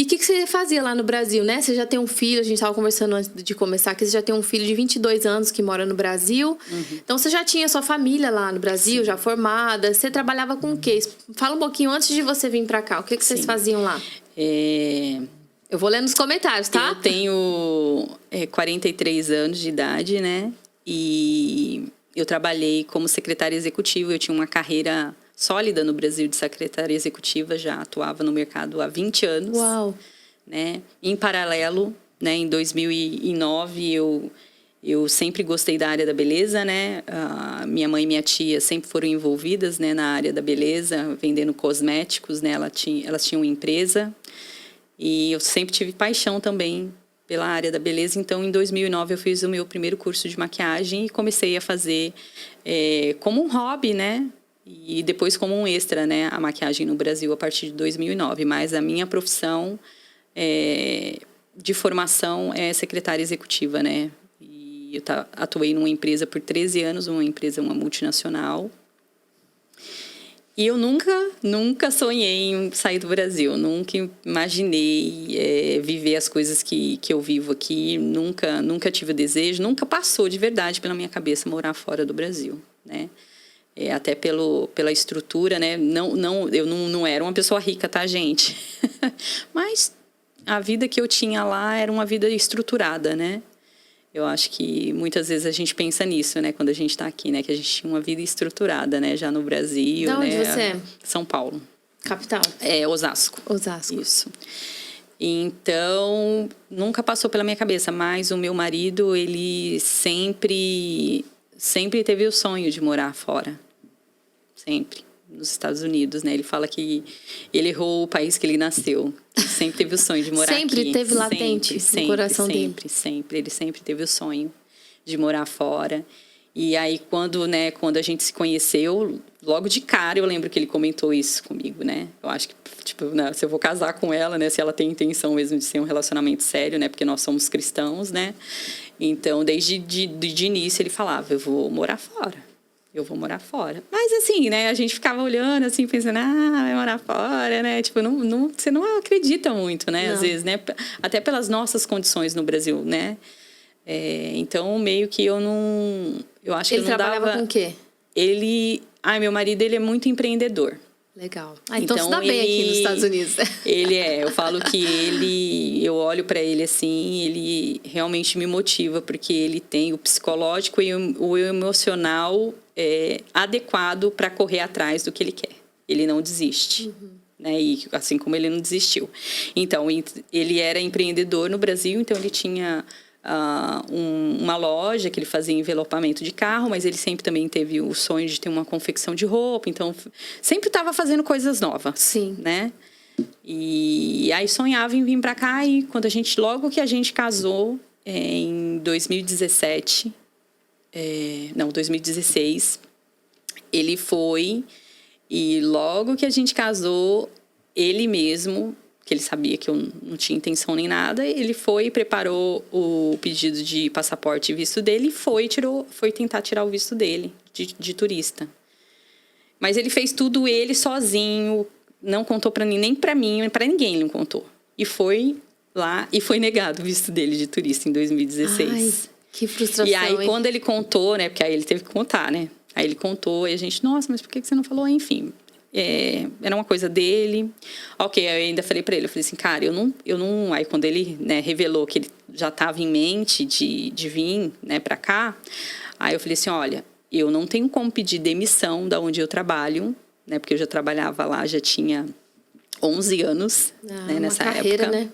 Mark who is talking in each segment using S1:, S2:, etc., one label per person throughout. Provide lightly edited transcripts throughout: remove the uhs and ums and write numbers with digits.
S1: E o que você fazia lá no Brasil, né? Você já tem um filho, a gente estava conversando antes de começar, que você já tem um filho de 22 anos que mora no Brasil. Então, você já tinha sua família lá no Brasil, já formada. Você trabalhava com o quê? Fala um pouquinho antes de você vir para cá. O que vocês faziam lá? Eu vou ler nos comentários, tá?
S2: Eu tenho 43 anos de idade, né? E eu trabalhei como secretária executiva. Eu tinha uma carreira sólida no Brasil de secretária executiva, já atuava no mercado há 20 anos.
S1: Uau!
S2: Né? Em paralelo, né, em 2009, eu sempre gostei da área da beleza, né? Minha mãe e minha tia sempre foram envolvidas, né, na área da beleza, vendendo cosméticos, né? Elas tinham uma empresa e eu sempre tive paixão também pela área da beleza. Então, em 2009, eu fiz o meu primeiro curso de maquiagem e comecei a fazer como um hobby, né? E depois como um extra, né, a maquiagem no Brasil a partir de 2009. Mas a minha profissão de formação é secretária executiva, né? E eu atuei numa empresa por 13 anos, uma multinacional. E eu nunca sonhei em sair do Brasil. Nunca imaginei viver as coisas que eu vivo aqui. Nunca tive o desejo, nunca passou de verdade pela minha cabeça morar fora do Brasil, né? Até pela estrutura, né? Eu não era uma pessoa rica, tá, gente? Mas a vida que eu tinha lá era uma vida estruturada, né? Eu acho que muitas vezes a gente pensa nisso, né? Quando a gente está aqui, né? Que a gente tinha uma vida estruturada, né? Já no Brasil,
S1: De onde
S2: né?
S1: você é?
S2: São Paulo.
S1: Capital?
S2: Osasco.
S1: Osasco.
S2: Isso. Então, nunca passou pela minha cabeça, mas o meu marido, ele sempre teve o sonho de morar fora. Sempre. Nos Estados Unidos, né? Ele fala que ele errou o país que ele nasceu. Sempre teve o sonho de morar aqui.
S1: Sempre teve latente no coração dele.
S2: Sempre. Ele sempre teve o sonho de morar fora. E aí, quando a gente se conheceu, logo de cara, eu lembro que ele comentou isso comigo, né? Eu acho que, tipo, né, se eu vou casar com ela, né? Se ela tem intenção mesmo de ser um relacionamento sério, né? Porque nós somos cristãos, né? Então, desde de início, ele falava, eu vou morar fora. Mas assim, né, a gente ficava olhando assim, pensando, vai morar fora, né? Tipo, você não acredita muito, né? Não. Às vezes, né? Até pelas nossas condições no Brasil, né? Então, meio que eu acho que
S1: ele não trabalhava com o quê?
S2: Meu marido, ele é muito empreendedor.
S1: Legal. Então se dá bem aqui nos Estados Unidos.
S2: Eu falo que eu olho para ele assim, ele realmente me motiva, porque ele tem o psicológico e o emocional adequado para correr atrás do que ele quer. Ele não desiste. Né? E assim como ele não desistiu. Então, ele era empreendedor no Brasil, então ele tinha uma loja que ele fazia envelopamento de carro, mas ele sempre também teve o sonho de ter uma confecção de roupa, então sempre estava fazendo coisas novas.
S1: Sim.
S2: Né? E aí sonhava em vir para cá, e logo que a gente casou, em 2016, ele foi, e logo que a gente casou, ele mesmo, que ele sabia que eu não tinha intenção nem nada, ele foi e preparou o pedido de passaporte e visto dele e foi tentar tirar o visto dele de turista. Mas ele fez tudo ele sozinho, não contou para nem para mim, para ninguém ele não contou. E foi lá e foi negado o visto dele de turista em 2016.
S1: Ai, que frustração.
S2: E aí, quando ele contou, né, porque aí ele teve que contar, né? Aí ele contou e a gente, nossa, mas por que você não falou? Enfim, era uma coisa dele. Ok, eu ainda falei pra ele, eu falei assim, cara, eu não... Aí quando ele, né, revelou que ele já estava em mente de vir, né, pra cá, aí eu falei assim, olha, eu não tenho como pedir demissão da onde eu trabalho, né, porque eu já trabalhava lá, já tinha 11 anos, né, nessa
S1: carreira,
S2: época.
S1: Né?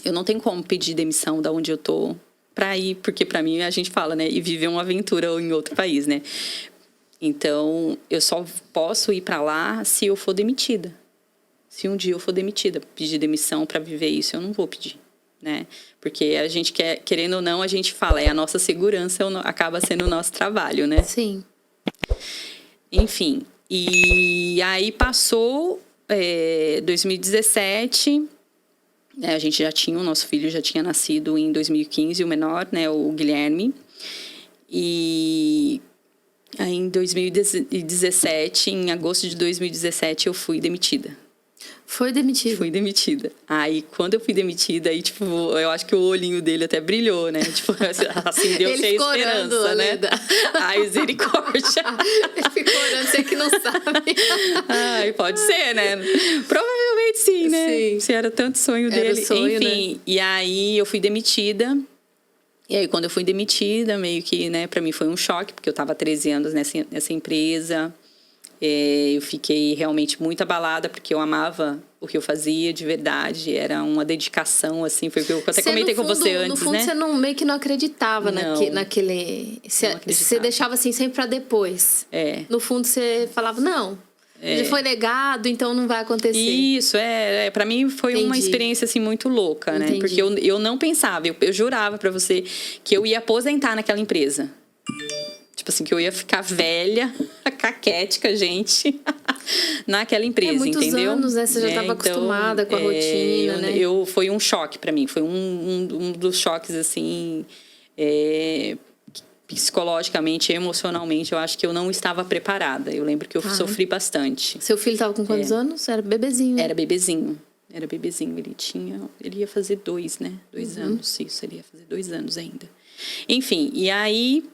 S2: Eu não tenho como pedir demissão da onde eu tô pra ir, porque pra mim a gente fala, né, e viver uma aventura em outro país, né. Então, eu só posso ir para lá se eu for demitida. Se um dia eu for demitida, pedir demissão para viver isso, eu não vou pedir, né? Porque a gente querendo ou não, a gente fala, a nossa segurança acaba sendo o nosso trabalho, né?
S1: Sim.
S2: Enfim, e aí passou 2017, a gente o nosso filho já tinha nascido em 2015, o menor, né, o Guilherme. E aí, em 2017, em agosto de 2017, eu fui demitida.
S1: Foi demitida.
S2: Fui demitida. Aí, quando eu fui demitida, aí, tipo, eu acho que o olhinho dele até brilhou, né? Tipo, acendeu-se a esperança, né? Ai, misericórdia.
S1: Ele ficou orando, você que não sabe.
S2: Ai, pode ser, né? Provavelmente sim, né?
S1: Sim.
S2: Se era tanto sonho
S1: Era
S2: dele.
S1: o sonho,
S2: enfim,
S1: né?
S2: E aí eu fui demitida. E aí, quando eu fui demitida, meio que, né, pra mim foi um choque, porque eu tava há 13 anos nessa empresa. Eu fiquei realmente muito abalada, porque eu amava o que eu fazia de verdade. Era uma dedicação, assim, foi o que eu até comentei com você antes,
S1: no fundo,
S2: né?
S1: Você meio que não acreditava
S2: Não.
S1: naquele... Você
S2: acreditava.
S1: deixava assim sempre pra depois. No fundo, você falava, não, já foi negado, então não vai acontecer.
S2: Isso, pra mim foi uma
S1: Entendi.
S2: experiência, assim, muito louca, né?
S1: Entendi.
S2: Porque eu não pensava, eu jurava pra você que eu ia aposentar naquela empresa. Tipo assim, que eu ia ficar velha, caquética, gente, naquela empresa,
S1: muitos
S2: entendeu?
S1: anos, né? Você já estava acostumada com a rotina, né?
S2: Foi um choque pra mim, foi um dos choques, assim, psicologicamente, emocionalmente, eu acho que eu não estava preparada. Eu lembro que eu sofri bastante.
S1: Seu filho estava com quantos anos? Era bebezinho.
S2: Era bebezinho. Ele ia fazer 2, né? 2 anos, isso, ele ia fazer 2 anos ainda. Enfim, e aí...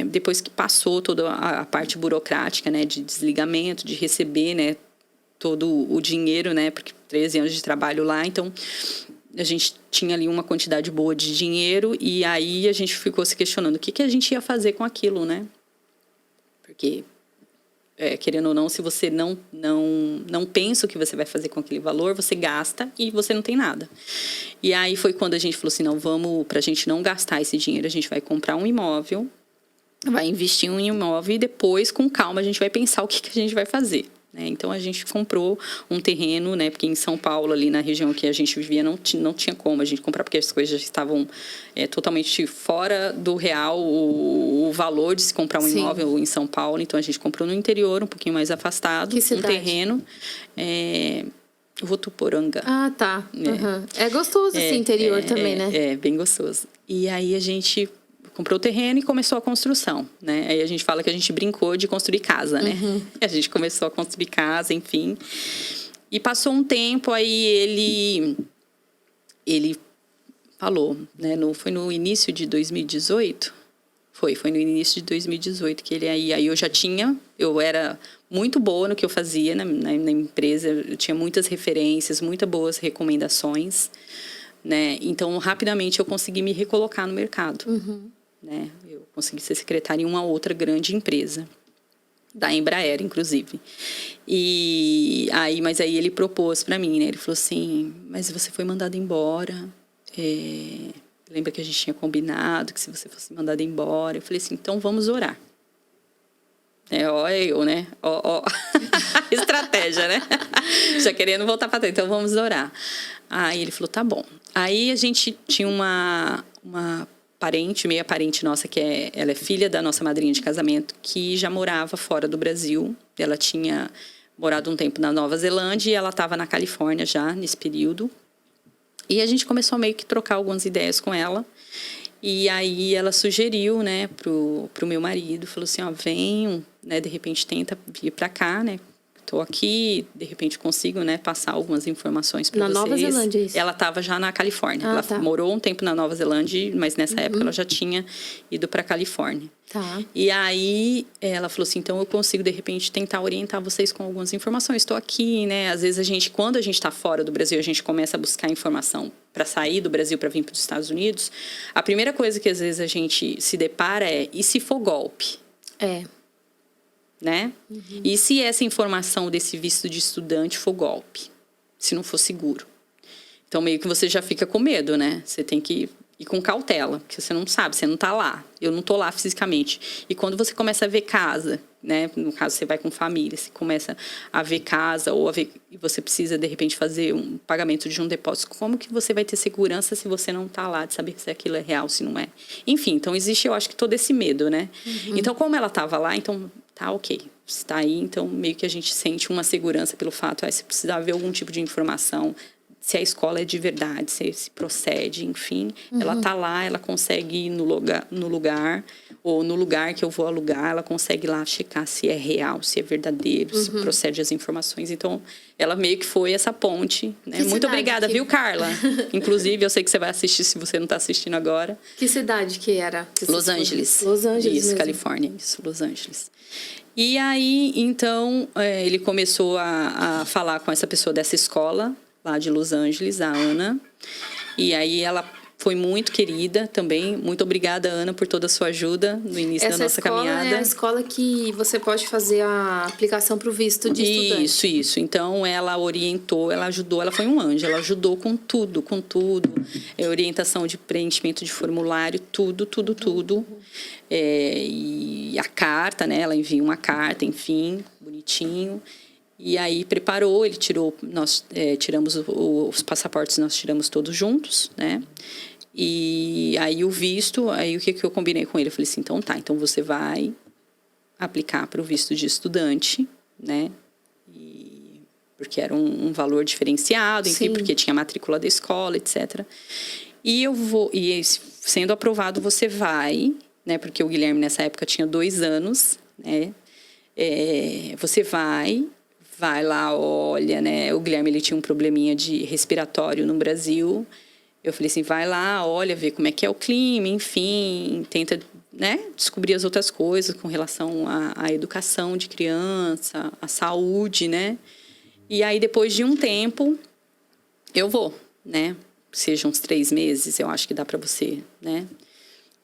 S2: depois que passou toda a parte burocrática, né, de desligamento, de receber, né, todo o dinheiro, né, porque 13 anos de trabalho lá, então a gente tinha ali uma quantidade boa de dinheiro e aí a gente ficou se questionando o que a gente ia fazer com aquilo, né, porque querendo ou não, se você não pensa o que você vai fazer com aquele valor, você gasta e você não tem nada. E aí foi quando a gente falou assim, não, pra gente não gastar esse dinheiro, a gente vai comprar um imóvel, vai investir em um imóvel e depois, com calma, a gente vai pensar o que a gente vai fazer. Né? Então, a gente comprou um terreno, né? Porque em São Paulo, ali na região que a gente vivia, não tinha como a gente comprar, porque as coisas já estavam totalmente fora do real, o valor de se comprar um imóvel em São Paulo. Então, a gente comprou no interior, um pouquinho mais afastado,
S1: Que cidade?
S2: um terreno. Votuporanga.
S1: Ah, tá. É gostoso esse interior também, né?
S2: É, bem gostoso. E aí, a gente comprou o terreno e começou a construção, né? Aí a gente fala que a gente brincou de construir casa, né? A gente começou a construir casa, enfim. E passou um tempo, aí ele falou, né? Foi no início de 2018? Foi no início de 2018 que ele aí eu era muito boa no que eu fazia na empresa, eu tinha muitas referências, muitas boas recomendações, né? Então, rapidamente eu consegui me recolocar no mercado. Né? Eu consegui ser secretária em uma outra grande empresa, da Embraer, inclusive. Mas aí ele propôs para mim, né? Ele falou assim, mas você foi mandada embora. Lembra que a gente tinha combinado que se você fosse mandada embora? Eu falei assim, então vamos orar. Olha eu, né? Estratégia, né? Já querendo voltar para trás, então vamos orar. Aí ele falou, tá bom. Aí a gente tinha uma meia parente nossa, ela é filha da nossa madrinha de casamento, que já morava fora do Brasil. Ela tinha morado um tempo na Nova Zelândia e ela estava na Califórnia já, nesse período. E a gente começou a meio que trocar algumas ideias com ela. E aí ela sugeriu, né, pro meu marido, falou assim, vem, né, de repente tenta vir para cá, né? Estou aqui, de repente consigo, né, passar algumas informações para vocês.
S1: Na Nova Zelândia, isso?
S2: Ela estava já na Califórnia. Ela morou um tempo na Nova Zelândia, mas nessa época ela já tinha ido para a Califórnia.
S1: Tá.
S2: E aí ela falou assim, então eu consigo, de repente, tentar orientar vocês com algumas informações. Estou aqui, né? Às vezes quando a gente está fora do Brasil, a gente começa a buscar informação para sair do Brasil para vir para os Estados Unidos. A primeira coisa que às vezes a gente se depara e se for golpe? Né? E se essa informação desse visto de estudante for golpe? Se não for seguro? Então, meio que você já fica com medo, né? Você tem que ir com cautela, porque você não sabe, você não tá lá. Eu não tô lá fisicamente. E quando você começa a ver casa, né? No caso, você vai com família, você começa a ver casa e você precisa, de repente, fazer um pagamento de um depósito. Como que você vai ter segurança se você não tá lá, de saber se aquilo é real, se não é? Enfim, então existe, eu acho que todo esse medo, né? Então, como ela tava lá, então tá ok. Está aí, então meio que a gente sente uma segurança pelo fato, se precisar ver algum tipo de informação, se a escola é de verdade, se procede, enfim. Ela tá lá, ela consegue ir no lugar, ou no lugar que eu vou alugar, ela consegue lá checar se é real, se é verdadeiro, se procede as informações. Então, ela meio que foi essa ponte, né? Muito obrigada, viu, Carla? Inclusive, eu sei que você vai assistir, se você não está assistindo agora.
S1: Que cidade que era?
S2: Los Angeles.
S1: Los Angeles
S2: Isso,
S1: mesmo.
S2: Califórnia, isso, Los Angeles. E aí, então, ele começou a falar com essa pessoa dessa escola, lá de Los Angeles, a Ana. E aí, ela foi muito querida também. Muito obrigada, Ana, por toda a sua ajuda no início da nossa caminhada.
S1: Essa é a escola que você pode fazer a aplicação para o visto de estudante.
S2: Isso. Então, ela orientou, ela ajudou, ela foi um anjo. Ela ajudou com tudo. Orientação de preenchimento de formulário, tudo. E a carta, né? Ela envia uma carta, enfim, bonitinho. E aí preparou, ele tirou, nós tiramos os passaportes, nós tiramos todos juntos, né? E aí o visto, aí o que eu combinei com ele? Eu falei assim, então tá, então você vai aplicar para o visto de estudante, né? Porque era um valor diferenciado, enfim, porque tinha a matrícula da escola, etc. E sendo aprovado, você vai, né? Porque o Guilherme nessa época tinha 2 anos, né? Você vai lá, olha, né? O Guilherme, ele tinha um probleminha de respiratório no Brasil. Eu falei assim, vai lá, olha, vê como é que é o clima, enfim, tenta, né, descobrir as outras coisas com relação à educação de criança, à saúde, né? E aí, depois de um tempo, eu vou, né? Sejam uns 3 meses, eu acho que dá pra você, né?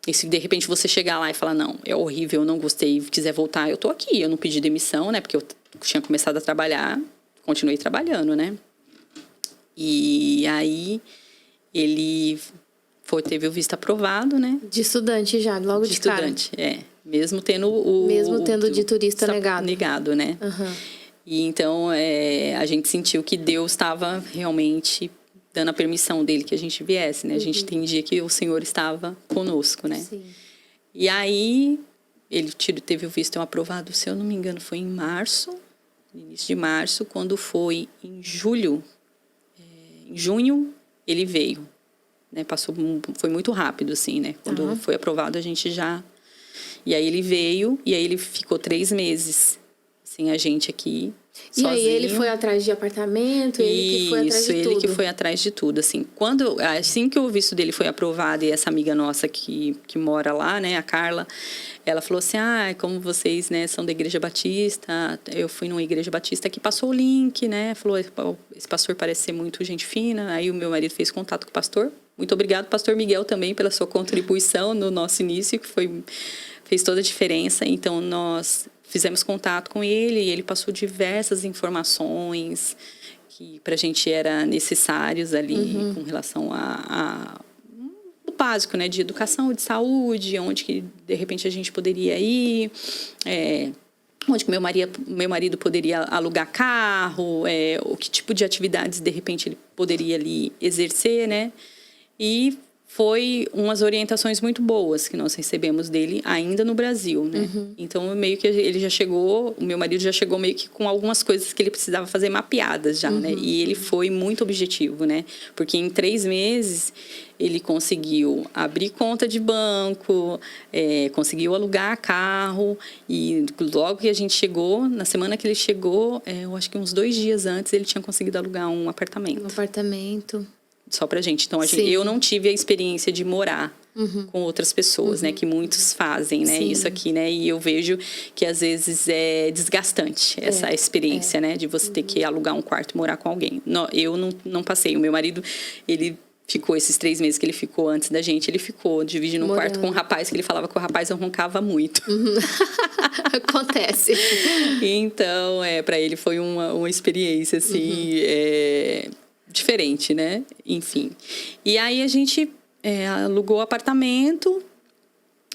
S2: E se de repente você chegar lá e falar, não, é horrível, eu não gostei, quiser voltar, eu tô aqui, eu não pedi demissão, né? Porque eu tinha começado a trabalhar, continuei trabalhando, né? E aí, ele teve o visto aprovado, né?
S1: De estudante já, logo de cara.
S2: De estudante, Mesmo tendo
S1: de turista negado.
S2: Negado, né? E então, a gente sentiu que Deus estava realmente dando a permissão dele que a gente viesse, né? A gente entendia que o Senhor estava conosco, né?
S1: Sim.
S2: E aí, ele teve o visto aprovado, se eu não me engano, foi em março, início de março. Quando foi em julho, em junho, ele veio, né? Foi muito rápido, assim, né? Quando foi aprovado, a gente já... E aí ele veio, e aí ele ficou 3 meses sem a gente aqui, sozinho.
S1: E aí ele foi atrás de apartamento, ele que foi atrás de tudo.
S2: Ele que foi atrás de tudo, assim. Assim que o visto dele foi aprovado, e essa amiga nossa que mora lá, né, a Carla, ela falou assim, como vocês, né, são da Igreja Batista, eu fui numa Igreja Batista que passou o link, né, falou, esse pastor parece ser muito gente fina. Aí o meu marido fez contato com o pastor. Muito obrigado, pastor Miguel, também pela sua contribuição no nosso início, que fez toda a diferença. Então, nós fizemos contato com ele e ele passou diversas informações que para a gente eram necessários ali com relação o básico, né, de educação, de saúde, onde que de repente a gente poderia ir, onde que meu marido poderia alugar carro, o que tipo de atividades de repente ele poderia ali exercer, né? E foi umas orientações muito boas que nós recebemos dele ainda no Brasil, né? Então, meio que ele já chegou, o meu marido já chegou meio que com algumas coisas que ele precisava fazer mapeadas já, né? E ele foi muito objetivo, né? Porque em 3 meses ele conseguiu abrir conta de banco, conseguiu alugar carro, e logo que a gente chegou, na semana que ele chegou, eu acho que uns 2 dias antes, ele tinha conseguido alugar um apartamento.
S1: Um apartamento.
S2: Só pra gente. Então, eu não tive a experiência de morar com outras pessoas, né? Que muitos fazem, né? Isso aqui, né? E eu vejo que, às vezes, é desgastante essa experiência, né? De você ter que alugar um quarto e morar com alguém. Eu não passei. O meu marido, ele ficou esses 3 meses que ele ficou antes da gente. Ele ficou dividindo um quarto com um rapaz, que ele falava que o rapaz roncava muito.
S1: Acontece.
S2: Então, pra ele foi uma experiência, assim... diferente, né? Enfim. E aí a gente alugou o apartamento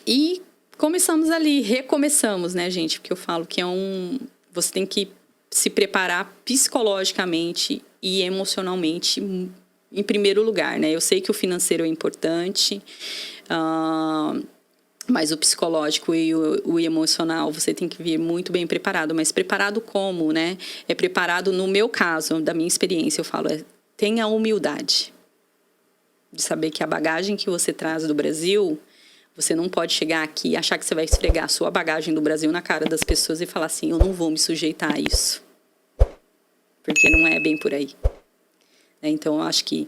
S2: e recomeçamos, né, gente? Porque eu falo que você tem que se preparar psicologicamente e emocionalmente em primeiro lugar, né? Eu sei que o financeiro é importante, mas o psicológico e o emocional, você tem que vir muito bem preparado. Mas preparado como, né? Preparado, no meu caso, da minha experiência, eu falo, tenha a humildade de saber que a bagagem que você traz do Brasil, você não pode chegar aqui e achar que você vai esfregar a sua bagagem do Brasil na cara das pessoas e falar assim, eu não vou me sujeitar a isso. Porque não é bem por aí. Então, eu acho que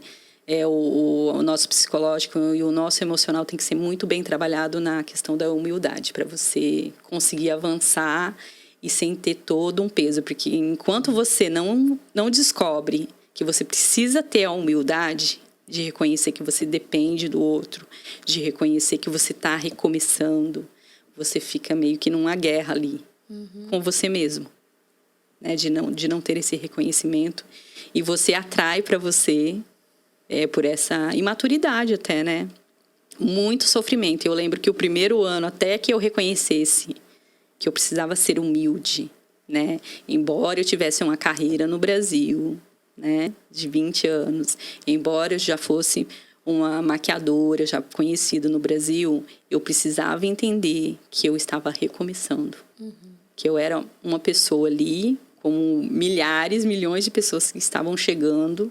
S2: o nosso psicológico e o nosso emocional tem que ser muito bem trabalhado na questão da humildade, para você conseguir avançar e sem ter todo um peso. Porque enquanto você não descobre que você precisa ter a humildade de reconhecer que você depende do outro, de reconhecer que você está recomeçando, você fica meio que numa guerra ali, com você mesmo, né? De não ter esse reconhecimento. E você atrai para você, por essa imaturidade até, né? Muito sofrimento. Eu lembro que o primeiro ano, até que eu reconhecesse que eu precisava ser humilde, né? Embora eu tivesse uma carreira no Brasil, né, de 20 anos, embora eu já fosse uma maquiadora, já conhecida no Brasil, eu precisava entender que eu estava recomeçando. Que eu era uma pessoa ali, como milhares, milhões de pessoas que estavam chegando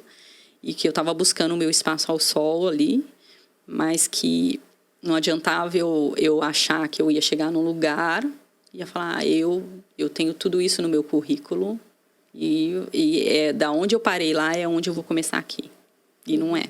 S2: e que eu estava buscando o meu espaço ao sol ali, mas que não adiantava eu achar que eu ia chegar num lugar e ia falar, eu tenho tudo isso no meu currículo, e da onde eu parei lá é onde eu vou começar aqui. E não é.